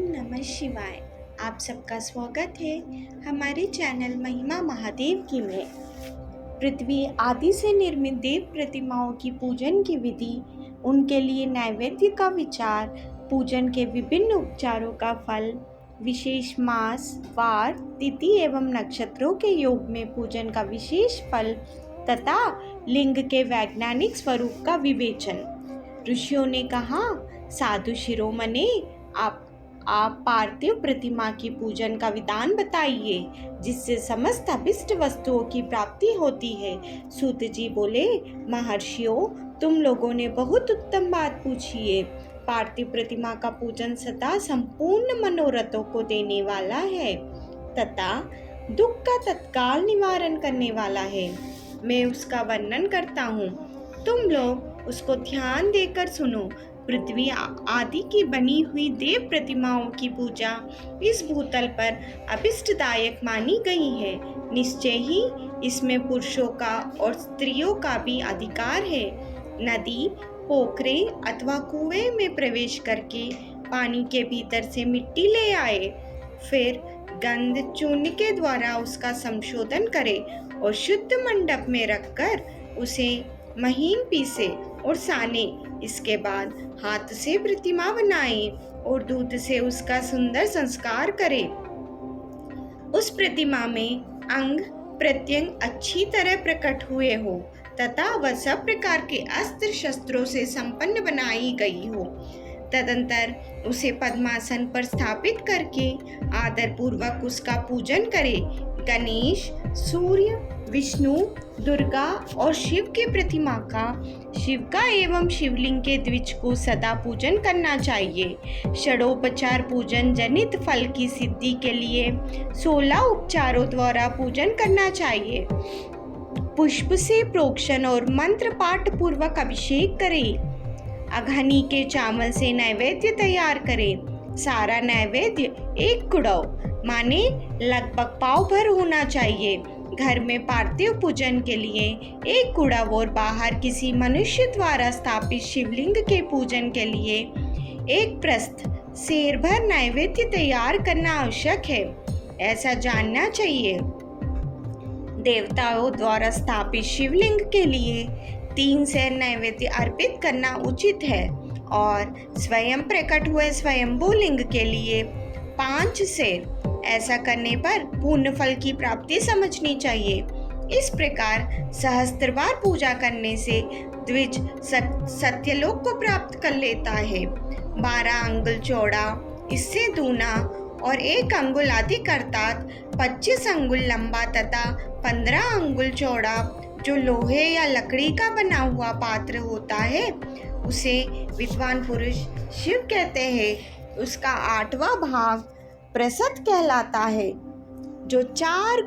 नमः शिवाय। आप सबका स्वागत है हमारे चैनल महिमा महादेव की में। पृथ्वी आदि से निर्मित देव प्रतिमाओं की पूजन की विधि, उनके लिए नैवेद्य का विचार, पूजन के विभिन्न उपचारों का फल, विशेष मास, वार, तिथि एवं नक्षत्रों के योग में पूजन का विशेष फल तथा लिंग के वैज्ञानिक स्वरूप का विवेचन। ऋषियों ने कहा, साधु शिरोमणि, आप पार्थिव प्रतिमा की पूजन का विधान बताइए जिससे समस्त अभिष्ट वस्तुओं की प्राप्ति होती है। सूत जी बोले, महर्षियों, तुम लोगों ने बहुत उत्तम बात पूछी है। पार्थिव प्रतिमा का पूजन सदा संपूर्ण मनोरथों को देने वाला है तथा दुख का तत्काल निवारण करने वाला है। मैं उसका वर्णन करता हूँ, तुम लोग उसको ध्यान देकर सुनो। पृथ्वी आदि की बनी हुई देव प्रतिमाओं की पूजा इस भूतल पर अभिष्टदायक मानी गई है। निश्चय ही इसमें पुरुषों का और स्त्रियों का भी अधिकार है। नदी, पोखरे अथवा कुएं में प्रवेश करके पानी के भीतर से मिट्टी ले आए, फिर गंध चूर्ण के द्वारा उसका संशोधन करे और शुद्ध मंडप में रखकर उसे महीन पीसे और साने। इसके बाद हाथ से प्रतिमा बनाए और दूध से उसका सुंदर संस्कार करे। उस प्रतिमा में अंग प्रत्यंग अच्छी तरह प्रकट हुए हो तथा वह सब प्रकार के अस्त्र शस्त्रों से संपन्न बनाई गई हो। तदंतर उसे पद्मासन पर स्थापित करके आदर पूर्वक उसका पूजन करे। गणेश, सूर्य, विष्णु, दुर्गा और शिव की प्रतिमा का, शिव का एवं शिवलिंग के द्विज को सदा पूजन करना चाहिए। षडोपचार पूजन जनित फल की सिद्धि के लिए 16 उपचारों द्वारा पूजन करना चाहिए। पुष्प से प्रोक्षण और मंत्र पाठ पूर्वक अभिषेक करें। अघनी के चावल से नैवेद्य तैयार करें। सारा नैवेद्य एक कुड़व माने लगभग पाव भर होना चाहिए। घर में पार्थिव पूजन के लिए एक कुड़व और बाहर किसी मनुष्य द्वारा स्थापित शिवलिंग के पूजन के लिए एक प्रस्थ सेर भर नैवेद्य तैयार करना आवश्यक है, ऐसा जानना चाहिए। देवताओं द्वारा स्थापित शिवलिंग के लिए 3 सेर नैवेद्य अर्पित करना उचित है और स्वयं प्रकट हुए स्वयंभू लिंग के लिए 5 सेर। ऐसा करने पर पूर्ण फल की प्राप्ति समझनी चाहिए। इस प्रकार सहस्त्रबार पूजा करने से द्विज सत्यलोक को प्राप्त कर लेता है। 12 अंगुल चौड़ा, इससे दूना और 1 अंगुल अधिक अर्थात 25 अंगुल लंबा तथा 15 अंगुल चौड़ा जो लोहे या लकड़ी का बना हुआ पात्र होता है उसे विद्वान पुरुष शिव कहते हैं। उसका 8वां भाग प्रसत कहलाता है जो 4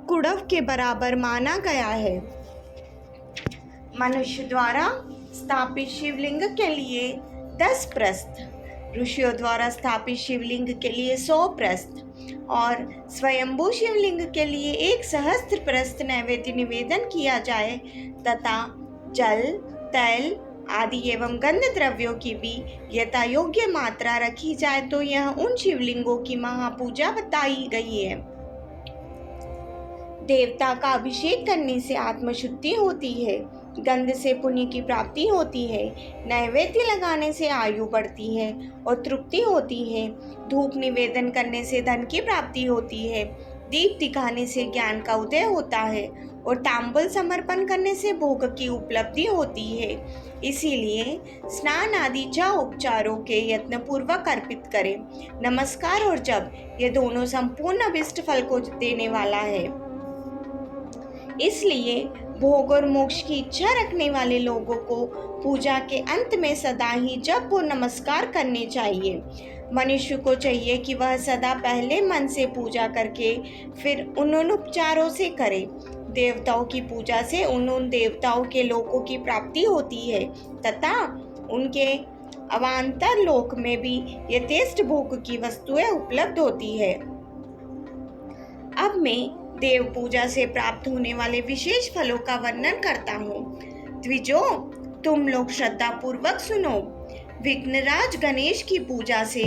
कुड़व के बराबर माना गया है। मनुष्य द्वारा स्थापित शिवलिंग के लिए 10 प्रस्थ, ऋषियों द्वारा स्थापित शिवलिंग के लिए 100 प्रस्थ और स्वयंभू शिवलिंग के लिए 1 सहस्त्र प्रस्थ नैवेद्य निवेदन किया जाए तथा जल, तैल आदि एवं गंध द्रव्यों की भी यथा योग्य मात्रा रखी जाए तो यह उन शिवलिंगों की महापूजा बताई गई है। देवता का अभिषेक करने से आत्मशुद्धि होती है, गंध से पुण्य की प्राप्ति होती है, नैवेद्य लगाने से आयु बढ़ती है और तृप्ति होती है, धूप निवेदन करने से धन की प्राप्ति होती है, दीप दिखाने से ज्ञान का उदय होता है और तांबूल समर्पण करने से भोग की उपलब्धि होती है। इसीलिए स्नान आदि 6 उपचारों के यत्न पूर्वक अर्पित करें। नमस्कार और जप, ये दोनों संपूर्ण अभिष्ट फल को देने वाला है। इसलिए भोग और मोक्ष की इच्छा रखने वाले लोगों को पूजा के अंत में सदा ही जप और नमस्कार करने चाहिए। मनुष्य को चाहिए कि वह सदा पहले मन से पूजा करके फिर उन उपचारों से करे। देवताओं की पूजा से उन देवताओं के लोकों की प्राप्ति होती है तथा उनके अवान्तर लोक में भी यथेष्ट भोग की वस्तुएं उपलब्ध होती है। अब मैं देव पूजा से प्राप्त होने वाले विशेष फलों का वर्णन करता हूँ। द्विजों, तुम लोग श्रद्धा पूर्वक सुनो। विघ्नराज गणेश की पूजा से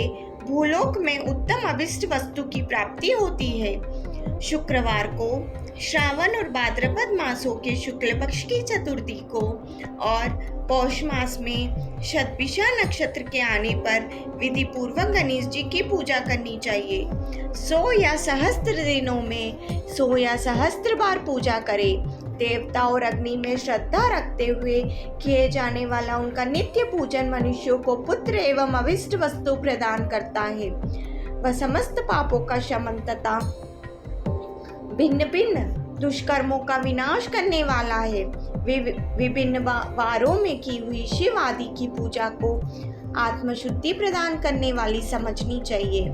भूलोक में उत्तम अभिष्ट वस्तु की प्राप्ति होती है। शुक्रवार को श्रावण और भाद्रपद मासों के शुक्ल पक्ष की चतुर्थी को और पौष मास में शतभिषा नक्षत्र के आने पर विधि पूर्वक गणेश जी की पूजा करनी चाहिए। 100 या सहस्त्र दिनों में 100 या सहस्त्र बार पूजा करें। देवता और अग्नि में श्रद्धा रखते हुए किए जाने वाला उनका नित्य पूजन मनुष्यों को पुत्र एवं अभिष्ट वस्तु प्रदान करता है। वह समस्त पापों का शमन तथा भिन्न भिन्न दुष्कर्मों का विनाश करने वाला है। विभिन्न वारों में की हुई शिव आदि की पूजा को आत्मशुद्धि प्रदान करने वाली समझनी चाहिए।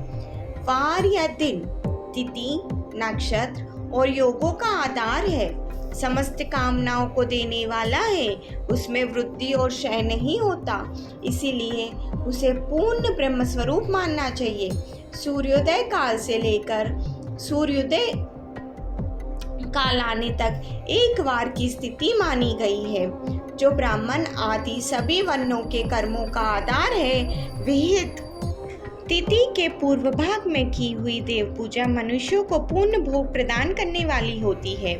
वार या दिन, तिथि, नक्षत्र और योगों का आधार है। समस्त कामनाओं को देने वाला है। उसमें वृद्धि और क्षय नहीं होता, इसीलिए उसे पूर्ण ब्रह्म स्वरूप मानना चाहिए। सूर्योदय काल से लेकर सूर्योदय काल आने तक एक वार की स्थिति मानी गई है, जो ब्राह्मण आदि सभी वर्णों के कर्मों का आधार है। विहित तिथि के पूर्व भाग में की हुई देव पूजा मनुष्यों को पूर्ण भोग प्रदान करने वाली होती है।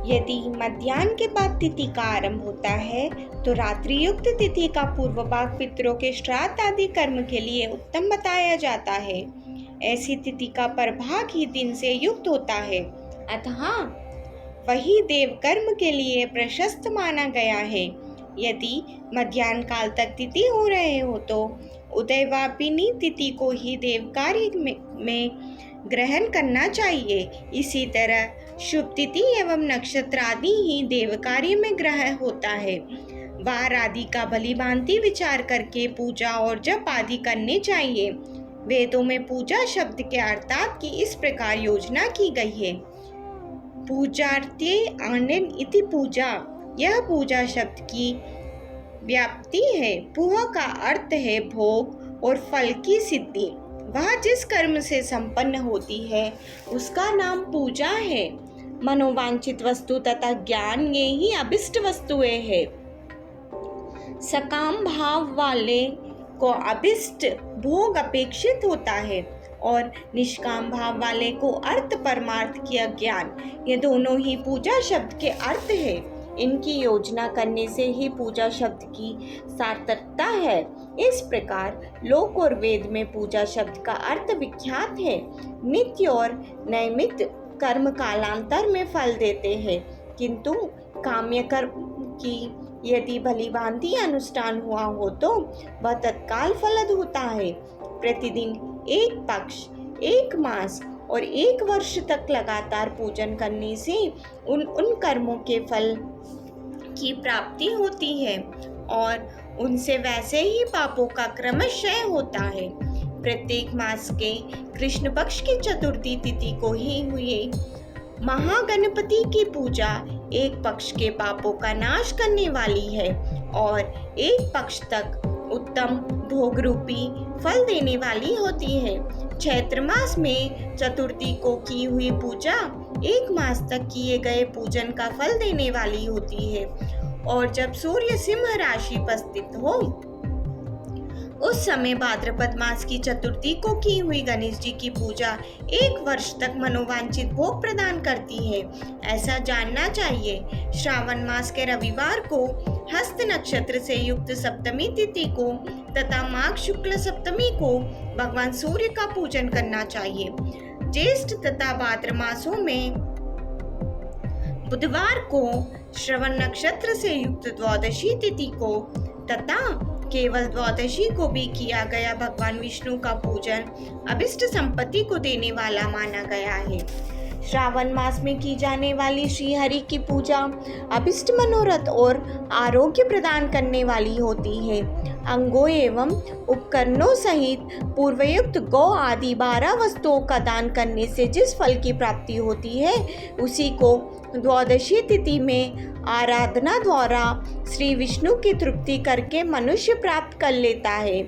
यदि मध्याह्न के बाद तिथि का आरंभ होता है तो रात्रि युक्त तिथि का पूर्व भाग पितरों के श्राद्ध आदि कर्म के लिए उत्तम बताया जाता है। ऐसी तिथि का प्रभाग ही दिन से युक्त होता है, अतः वही देव कर्म के लिए प्रशस्त माना गया है। यदि मध्याह्न काल तक तिथि हो रहे हो तो उदयवापिनी तिथि को ही देव कार्य में ग्रहण करना चाहिए। इसी तरह शुभ तिथि एवं नक्षत्र आदि ही देव कार्य में ग्रहण होता है। वार आदि का भली भांति विचार करके पूजा और जप आदि करने चाहिए। वेदों में पूजा शब्द के अर्थात की इस प्रकार योजना की गई है। पूजार्थे आनंद इति पूजा, यह पूजा शब्द की व्याप्ति है। पूह का अर्थ है भोग और फल की सिद्धि। वह जिस कर्म से संपन्न होती है उसका नाम पूजा है। मनोवांछित वस्तु तथा ज्ञान ये ही अभिष्ट वस्तुएं हैं। सकाम भाव वाले को अभिष्ट भोग अपेक्षित होता है और निष्काम भाव वाले को अर्थ परमार्थ की ज्ञान, ये दोनों ही पूजा शब्द के अर्थ है। इनकी योजना करने से ही पूजा शब्द की सार्थकता है। इस प्रकार लोक और वेद में पूजा शब्द का अर्थ विख्यात है। नित्य और नैमित कर्म कालांतर में फल देते हैं, किंतु काम्य कर्म की यदि भली भांति अनुष्ठान हुआ हो तो वह तत्काल फलद होता है। प्रतिदिन एक पक्ष, एक मास और एक वर्ष तक लगातार पूजन करने से उन कर्मों के फल की प्राप्ति होती है और उनसे वैसे ही पापों का क्रमशः होता है। प्रत्येक मास के कृष्ण पक्ष की चतुर्थी तिथि को ही हुए महागणपति की पूजा एक पक्ष के पापों का नाश करने वाली है और एक पक्ष तक उत्तम भोग रूपी फल देने वाली होती है। चैत्र मास में चतुर्थी को की हुई पूजा एक मास तक किए गए पूजन का फल देने वाली होती है और जब सूर्य सिंह राशि पर स्थित हो उस समय भाद्रपद मास की चतुर्थी को की हुई गणेश जी की पूजा एक वर्ष तक मनोवांछित भोग प्रदान करती है, ऐसा जानना चाहिए। श्रावण मास के रविवार को हस्त नक्षत्र से युक्त सप्तमी तिथि को तथा माघ शुक्ल सप्तमी को भगवान सूर्य का पूजन करना चाहिए। ज्येष्ठ तथा भाद्र मासों में बुधवार को श्रवण नक्षत्र से युक्त द्वादशी तिथि को तथा केवल द्वादशी को भी किया गया भगवान विष्णु का पूजन अभिष्ट संपत्ति को देने वाला माना गया है। श्रावण मास में की जाने वाली श्री हरि की पूजा अभिष्ट मनोरथ और आरोग्य प्रदान करने वाली होती है। अंगों एवं उपकरणों सहित पूर्वयुक्त गौ आदि 12 वस्तुओं का दान करने से जिस फल की प्राप्ति होती है उसी को द्वादशी तिथि में आराधना द्वारा श्री विष्णु की तृप्ति करके मनुष्य प्राप्त कर लेता है।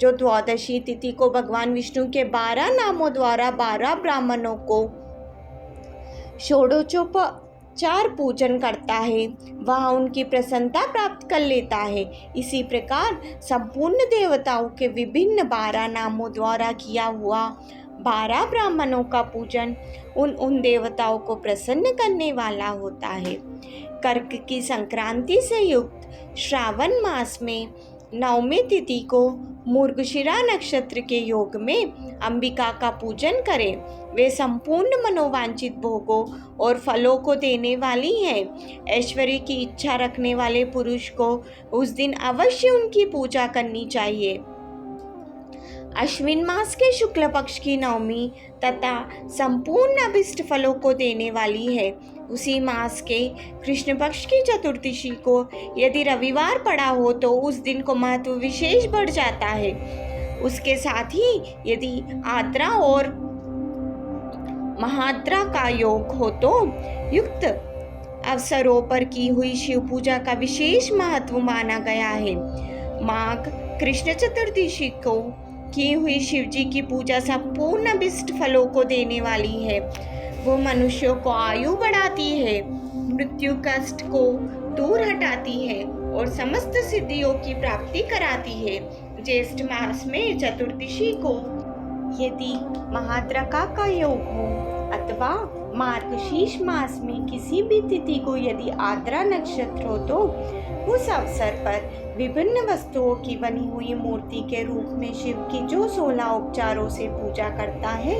जो द्वादशी तिथि को भगवान विष्णु के 12 नामों द्वारा 12 ब्राह्मणों को चार पूजन करता है वह उनकी प्रसन्नता प्राप्त कर लेता है। इसी प्रकार संपूर्ण देवताओं के विभिन्न 12 नामों द्वारा किया हुआ 12 ब्राह्मणों का पूजन उन देवताओं को प्रसन्न करने वाला होता है। कर्क की संक्रांति से युक्त श्रावण मास में नवमी तिथि को मृगशिरा नक्षत्र के योग में अंबिका का पूजन करें। वे संपूर्ण मनोवांछित भोगों और फलों को देने वाली हैं। ऐश्वर्य की इच्छा रखने वाले पुरुष को उस दिन अवश्य उनकी पूजा करनी चाहिए। अश्विन मास के शुक्ल पक्ष की नवमी तथा संपूर्ण अभिष्ट फलों को देने वाली है। उसी मास के कृष्ण पक्ष की चतुर्दशी को यदि रविवार पड़ा हो तो उस दिन को महत्व विशेष बढ़ जाता है। उसके साथ ही यदि आद्रा और महाद्रा का योग हो तो युक्त अवसरों पर की हुई शिव पूजा का विशेष महत्व माना गया है। माघ कृष्ण चतुर्दशी को की हुई शिव जी की पूजा संपूर्ण अभिष्ट फलों को देने वाली है। वो मनुष्यों को आयु बढ़ाती है, मृत्यु कष्ट को दूर हटाती है और समस्त सिद्धियों की प्राप्ति कराती है। ज्येष्ठ मास में चतुर्दशी को यदि महाद्रका का योग हो अथवा मार्गशीर्ष मास में किसी भी तिथि को यदि आद्रा नक्षत्र हो तो उस अवसर पर विभिन्न वस्तुओं की बनी हुई मूर्ति के रूप में शिव की जो 16 उपचारों से पूजा करता है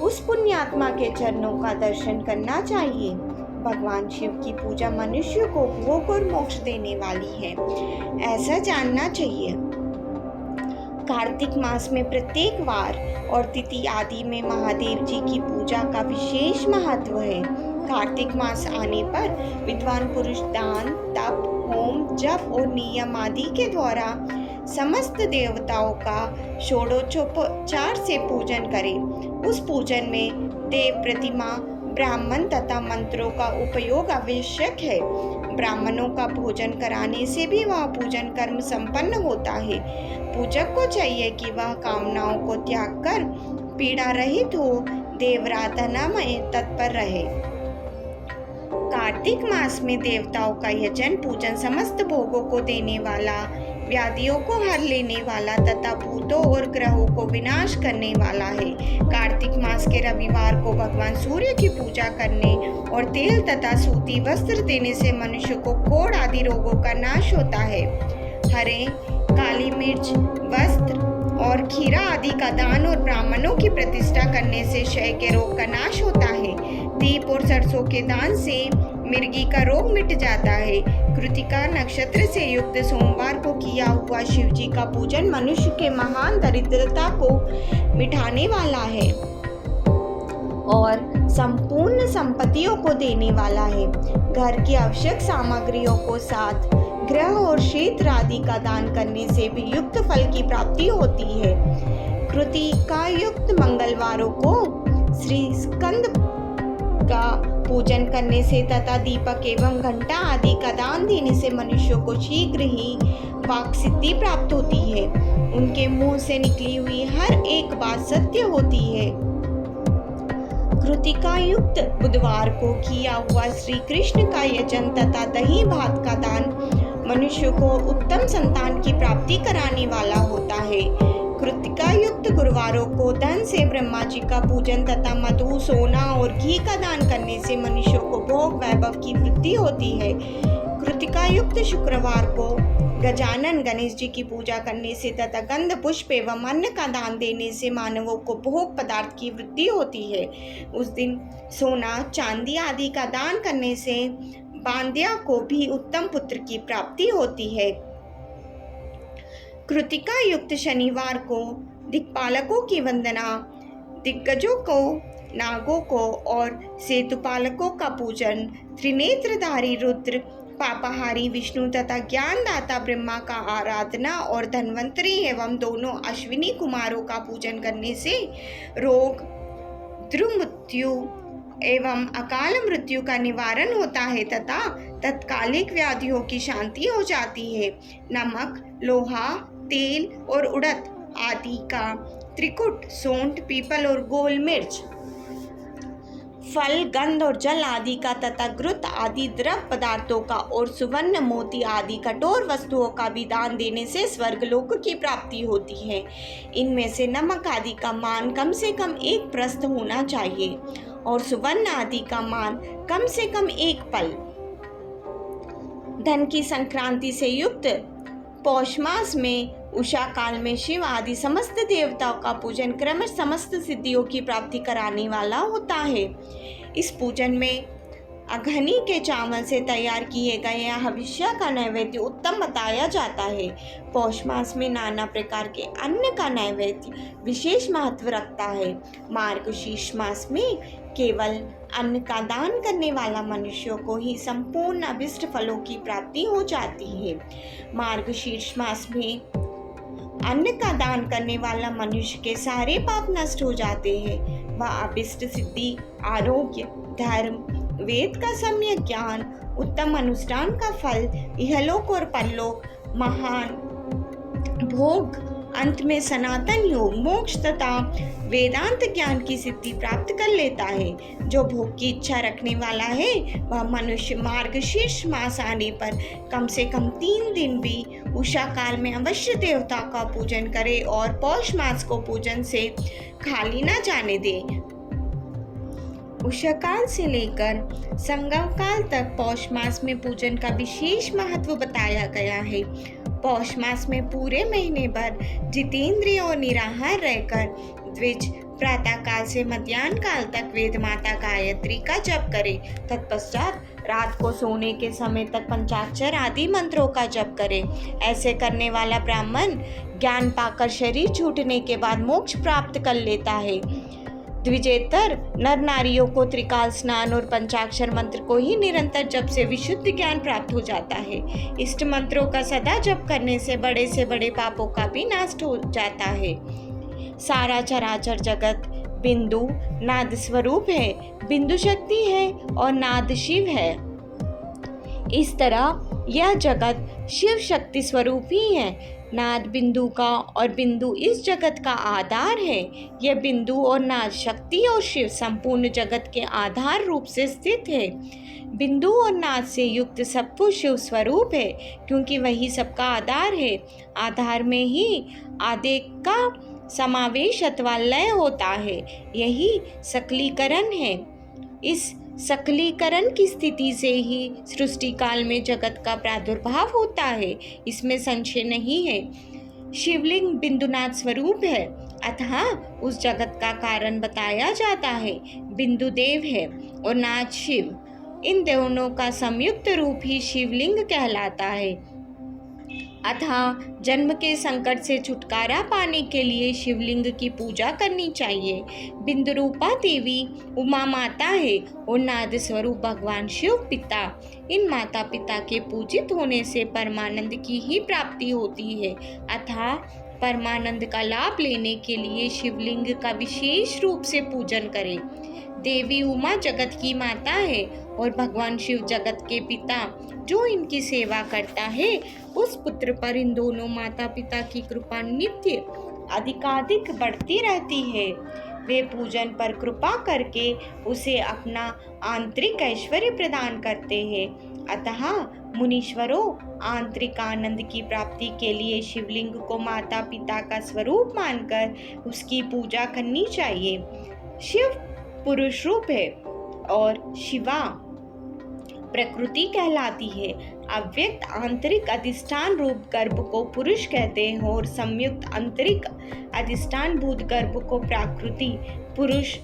उस पुण्यात्मा के चरणों का दर्शन करना चाहिए। भगवान शिव की पूजा मनुष्य को भोग और मोक्ष देने वाली है, ऐसा जानना चाहिए। कार्तिक मास में प्रत्येक वार और तिथि आदि में महादेव जी की पूजा का विशेष महत्व है। कार्तिक मास आने पर विद्वान पुरुष दान, तप, होम, जप और नियम आदि के द्वारा समस्त देवताओं का षोडशोपचार से पूजन करें। उस पूजन में देव प्रतिमा, ब्राह्मण तथा मंत्रों का उपयोग आवश्यक है। ब्राह्मणों का भोजन कराने से भी वह पूजन कर्म संपन्न होता है। पूजक को चाहिए कि वह कामनाओं को त्याग कर पीड़ा रहित हो देवराधना में तत्पर रहे। कार्तिक मास में देवताओं का यजन पूजन समस्त भोगों को देने वाला, व्याधियों को हर लेने वाला तथा भूतों और ग्रहों को विनाश करने वाला है। कार्तिक मास के रविवार को भगवान सूर्य की पूजा करने और तेल तथा सूती वस्त्र देने से मनुष्य को कोढ़ आदि रोगों का नाश होता है। हरे, काली मिर्च, वस्त्र और खीरा आदि का दान और ब्राह्मणों की प्रतिष्ठा करने से क्षय के रोग का नाश होता है। दीप और सरसों के दान से मिर्गी का रोग मिट जाता है। कृतिका नक्षत्र से युक्त सोमवार को किया हुआ शिव जी का पूजन मनुष्य के महान दरिद्रता को मिटाने वाला है और संपूर्ण संपत्तियों को देने वाला है। घर की आवश्यक सामग्रियों को साथ ग्रह और क्षेत्र आदि का दान करने से भी युक्त फल की प्राप्ति होती है। कृतिका युक्त मंगलवारों को श्री स्कंद का पूजन करने से तथा दीपक एवं घंटा आदि का दान देने से मनुष्यों को शीघ्र ही वाक सिद्धि प्राप्त होती है। उनके मुंह से निकली हुई हर एक बात सत्य होती है। कृतिका युक्त बुधवार को किया हुआ श्री कृष्ण का यजन तथा दही भात का दान मनुष्य को उत्तम संतान की प्राप्ति कराने वाला होता है। कृतिका युक्त गुरुवारों को धन से ब्रह्मा जी का पूजन तथा मधु, सोना और घी का दान करने से मनुष्यों को भोग वैभव की वृद्धि होती है। कृतिका युक्त शुक्रवार को गजानन गणेश जी की पूजा करने से तथा गंध पुष्प एवं अन्न का दान देने से मानवों को भोग पदार्थ की वृद्धि होती है। उस दिन सोना, चांदी आदि का दान करने से बांध्या को भी उत्तम पुत्र की प्राप्ति होती है। कृतिका युक्त शनिवार को दिक्पालकों की वंदना, दिग्गजों को, नागों को और सेतुपालकों का पूजन, त्रिनेत्रधारी रुद्र, पापाहारी विष्णु तथा ज्ञानदाता ब्रह्मा का आराधना और धन्वंतरी एवं दोनों अश्विनी कुमारों का पूजन करने से रोग, दुर्मृत्यु एवं अकाल मृत्यु का निवारण होता है तथा तत्कालिक व्याधियों की शांति हो जाती है। नमक, लोहा, तेल और उड़द आदि का त्रिकुट, सोंठ, पीपल और गोल मिर्च, फल, गंध और जल आदि का तथा घृत आदि द्रव पदार्थों का और सुवर्ण, मोती आदि कठोर वस्तुओं का भी दान देने से स्वर्गलोक की प्राप्ति होती है। इनमें से नमक आदि का मान कम से कम 1 प्रस्थ होना चाहिए और सुवर्ण आदि का मान कम से कम 1 पल। धन की संक्रांति से युक्त पौष मास में उषा काल में शिव आदि समस्त देवताओं का पूजन क्रमश समस्त सिद्धियों की प्राप्ति कराने वाला होता है। इस पूजन में अघनी के चावल से तैयार किए गए हविष्य का नैवेद्य उत्तम बताया जाता है। पौष मास में नाना प्रकार के अन्न का नैवेद्य विशेष महत्व रखता है। मार्गशीर्ष मास में केवल अन्न का दान करने वाला मनुष्यों को ही संपूर्ण अभिष्ट फलों की प्राप्ति हो जाती है। मार्गशीर्ष मास में अन्न का दान करने वाला मनुष्य के सारे पाप नष्ट हो जाते हैं। वह अभिष्ट सिद्धि, आरोग्य, धर्म, वेद का सम्यक ज्ञान, उत्तम अनुष्ठान का फल, इहलोक और परलोक, महान भोग, अंत में सनातन योग, मोक्ष तथा वेदांत ज्ञान की सिद्धि प्राप्त कर लेता है। जो भोग की इच्छा रखने वाला है वह मनुष्य मार्गशीर्ष मास आने पर कम से कम 3 दिन भी उषा काल में अवश्य देवता का पूजन करे और पौष मास को पूजन से खाली न जाने दे। उषा काल से लेकर संगम काल तक पौष मास में पूजन का विशेष महत्व बताया गया है। पौष मास में पूरे महीने भर जितेंद्रिय और निराहार रहकर द्विज प्रातः काल से मध्याह्न काल तक वेद माता गायत्री का जप करे। तत्पश्चात रात को सोने के समय तक पंचाक्षर आदि मंत्रों का जप करे। ऐसे करने वाला ब्राह्मण ज्ञान पाकर शरीर छूटने के बाद मोक्ष प्राप्त कर लेता है। द्विजेतर नर नारियों को त्रिकाल स्नान और पंचाक्षर मंत्र को ही निरंतर जप से विशुद्ध ज्ञान प्राप्त हो जाता है। इष्ट मंत्रों का सदा जप करने से बड़े पापों का भी नाश हो जाता है। सारा चराचर जगत बिंदु नाद स्वरूप है। बिंदु शक्ति है और नाद शिव है। इस तरह यह जगत शिव शक्ति स्वरूप ही है। नाद बिंदु का और बिंदु इस जगत का आधार है। यह बिंदु और नाद शक्ति और शिव संपूर्ण जगत के आधार रूप से स्थित है। बिंदु और नाद से युक्त सब कुछ शिव स्वरूप है, क्योंकि वही सबका आधार है। आधार में ही आदि का समावेश अथवा लय होता है। यही सकलीकरण है। इस सकलीकरण की स्थिति से ही सृष्टि काल में जगत का प्रादुर्भाव होता है, इसमें संशय नहीं है। शिवलिंग बिंदुनाथ स्वरूप है, अतः उस जगत का कारण बताया जाता है। बिंदु देव है और नाथ शिव, इन दोनों का संयुक्त रूप ही शिवलिंग कहलाता है। अतः जन्म के संकट से छुटकारा पाने के लिए शिवलिंग की पूजा करनी चाहिए। बिंदु रूपा देवी उमा माता है और नाद स्वरूप भगवान शिव पिता। इन माता पिता के पूजित होने से परमानंद की ही प्राप्ति होती है। अतः परमानंद का लाभ लेने के लिए शिवलिंग का विशेष रूप से पूजन करें। देवी उमा जगत की माता है और भगवान शिव जगत के पिता। जो इनकी सेवा करता है उस पुत्र पर इन दोनों माता पिता की कृपा नित्य अधिकाधिक बढ़ती रहती है। वे पूजन पर कृपा करके उसे अपना आंतरिक ऐश्वर्य प्रदान करते हैं। अतः मुनीश्वरों, आंतरिक आनंद की प्राप्ति के लिए शिवलिंग को माता पिता का स्वरूप मानकर उसकी पूजा करनी चाहिए। शिव पुरुष रूप है और शिवा प्रकृति कहलाती है। अव्यक्त आंतरिक अधिष्ठान रूप गर्भ को पुरुष कहते हैं और संयुक्त आंतरिक अधिष्ठान भूत गर्भ को प्राकृति पुरुष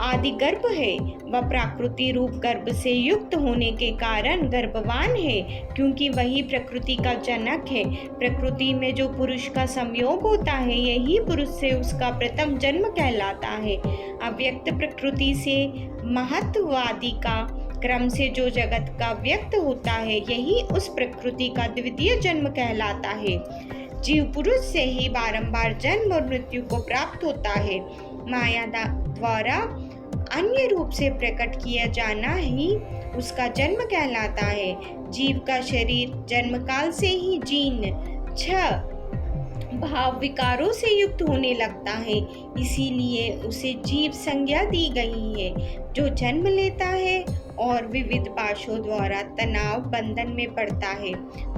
आदि गर्भ है। वह प्राकृति रूप गर्भ से युक्त होने के कारण गर्भवान है, क्योंकि वही प्रकृति का जनक है। प्रकृति में जो पुरुष का संयोग होता है यही पुरुष से उसका प्रथम जन्म कहलाता है। अव्यक्त प्रकृति से महत्ववादी का क्रम से जो जगत का व्यक्त होता है यही उस प्रकृति का द्वितीय जन्म कहलाता है। जीव पुरुष से ही बारंबार जन्म और मृत्यु को प्राप्त होता है। माया द्वारा अन्य रूप से प्रकट किया जाना ही उसका जन्म कहलाता है। जीव का शरीर जन्म काल से ही जीर्ण, 6 भाव विकारों से युक्त होने लगता है, इसीलिए उसे जीव संज्ञा दी गई है। जो जन्म लेता है और विविध पाशों द्वारा तनाव बंधन में पड़ता है,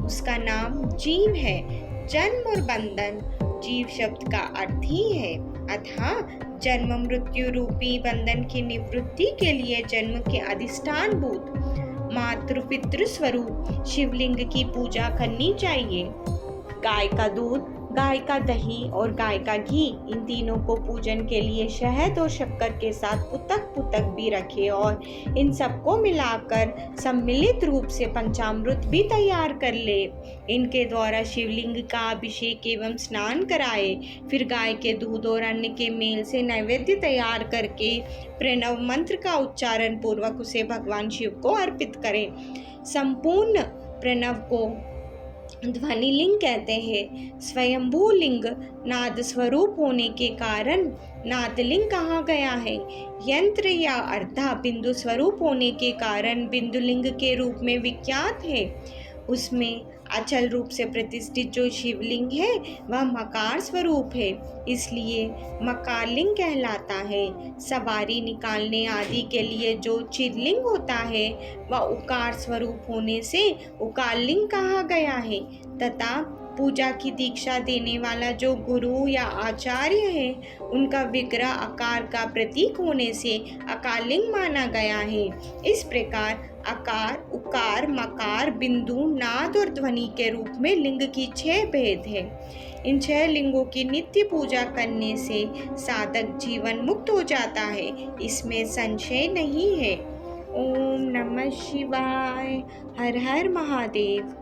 उसका नाम जीव है। जन्म और बंधन जीव शब्द का अर्थ ही है। अतः जन्म मृत्यु रूपी बंधन की निवृत्ति के लिए जन्म के अधिष्ठान भूत मातृ पितृ स्वरूप शिवलिंग की पूजा करनी चाहिए। गाय का दूध, गाय का दही और गाय का घी, इन तीनों को पूजन के लिए शहद और शक्कर के साथ पुतक पुतक भी रखे और इन सबको मिलाकर सम्मिलित रूप से पंचामृत भी तैयार कर ले। इनके द्वारा शिवलिंग का अभिषेक एवं स्नान कराए। फिर गाय के दूध और अन्न के मेल से नैवेद्य तैयार करके प्रणव मंत्र का उच्चारण पूर्वक उसे भगवान शिव को अर्पित करें। संपूर्ण प्रणव को ध्वनि लिंग कहते हैं। स्वयंभू लिंग नाद स्वरूप होने के कारण नादलिंग कहा गया है। यंत्र या अर्धा बिंदु स्वरूप होने के कारण बिंदुलिंग के रूप में विख्यात है। उसमें अचल रूप से प्रतिष्ठित जो शिवलिंग है वह मकार स्वरूप है, इसलिए मकारलिंग कहलाता है। सवारी निकालने आदि के लिए जो चिरलिंग होता है वह उकार स्वरूप होने से उकारलिंग कहा गया है, तथा पूजा की दीक्षा देने वाला जो गुरु या आचार्य है उनका विग्रह आकार का प्रतीक होने से अकारलिंग माना गया है। इस प्रकार आकार, उकार, मकार, बिंदु, नाद और ध्वनि के रूप में लिंग की 6 भेद है। इन 6 लिंगों की नित्य पूजा करने से साधक जीवन मुक्त हो जाता है, इसमें संशय नहीं है। ओम नमः शिवाय। हर हर महादेव।